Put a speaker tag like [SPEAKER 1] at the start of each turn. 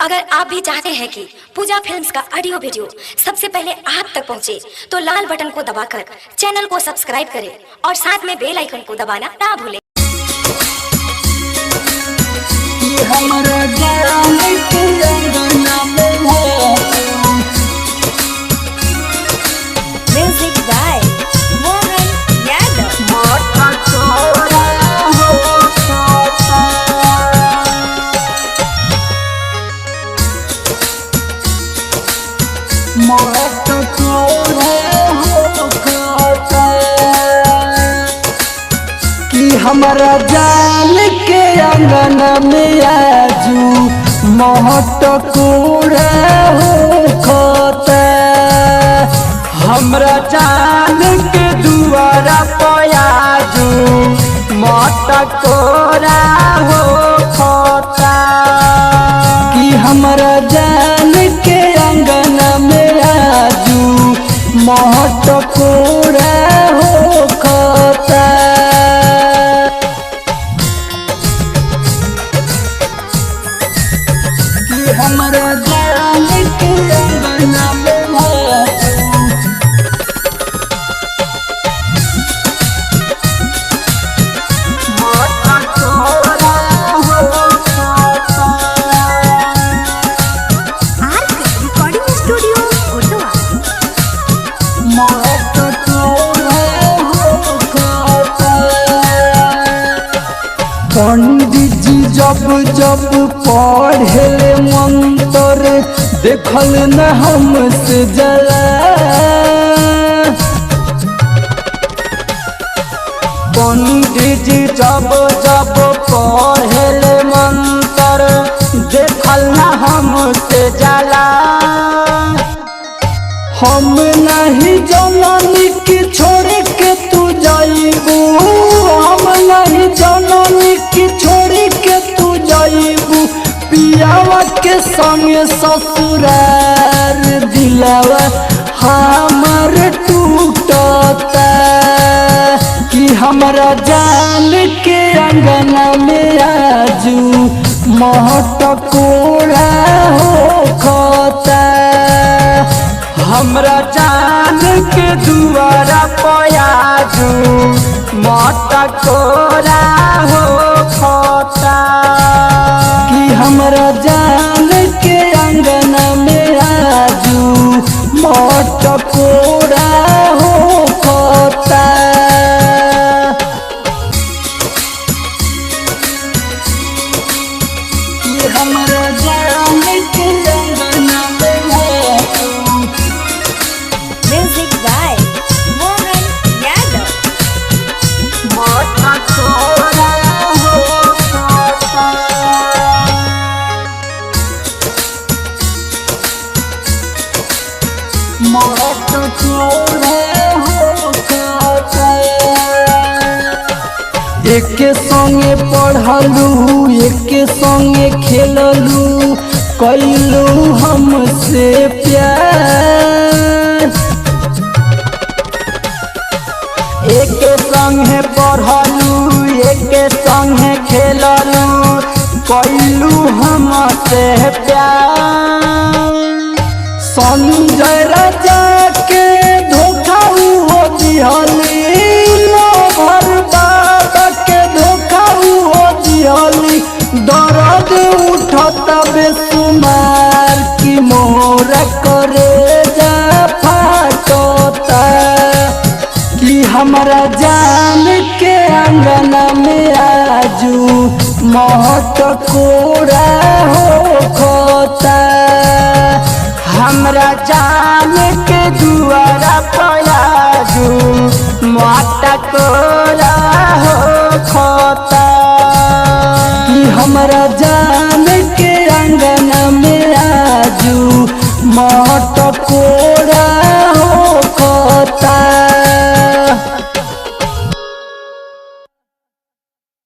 [SPEAKER 1] अगर आप भी चाहते हैं कि पूजा फिल्म्स का ऑडियो वीडियो सबसे पहले आप तक पहुंचे, तो लाल बटन को दबाकर चैनल को सब्सक्राइब करें और साथ में बेल आइकन को दबाना ना भूलें। Music by Mohan Yadav.
[SPEAKER 2] कि हमारा जान के अंगन में आजू महटकोरा हो खोता। हमरा जान के दुआरा पयाजू महटकोरा हो खोता। कि हमरा जान के अंगन में आजू महटकोरा हो खोता। हमरा जान के अंगन में महटकोरा हो खोता।
[SPEAKER 1] रिकॉर्डिंग स्टूडियो कोटवा।
[SPEAKER 2] पंडित जी जब जब पढ़े मंत्र देखल न हमसे जला। पंडित जी जब जब पढ़े मंत्र देखल न हमसे जला। हम नहीं जननी की छोड़ के तू जाइबू। हम नहीं जननी की छोड़ के तू जाइबू। पियावा के संग ससुरार दिलावा हमर टूटता। कि हमरा जान के अंगना में आजू महटकोरा हो खोता। हमरा जान के दुआरा पयाजू महटकोरा हो खोता। कि हमरा जान के अंगना में आजू महटकोरा हो खोता। कि हमरा जान के अंगना में
[SPEAKER 1] म्यूजिक बाय मोहन यादव।
[SPEAKER 2] महटकोरा हो खोता। महटकोरा हो खोता। एके संगे पढ़लू एके संगे खेललू कैलू हमसे प्यार। एके संगे पढ़लू एके संगे खेललू कैलू हमसे प्यार। संजय राजा के धोखा हो दिहली। भर बाबा के धोखा हो दिहली। दर्द उठत बेसुमार की मोर करे जा फाटता। कि हमरा जान के अंगना में आजू महटकोरा हो खोता। हमरा जान के दुआरा पयाजू महटकोरा हो खोता। कि हमरा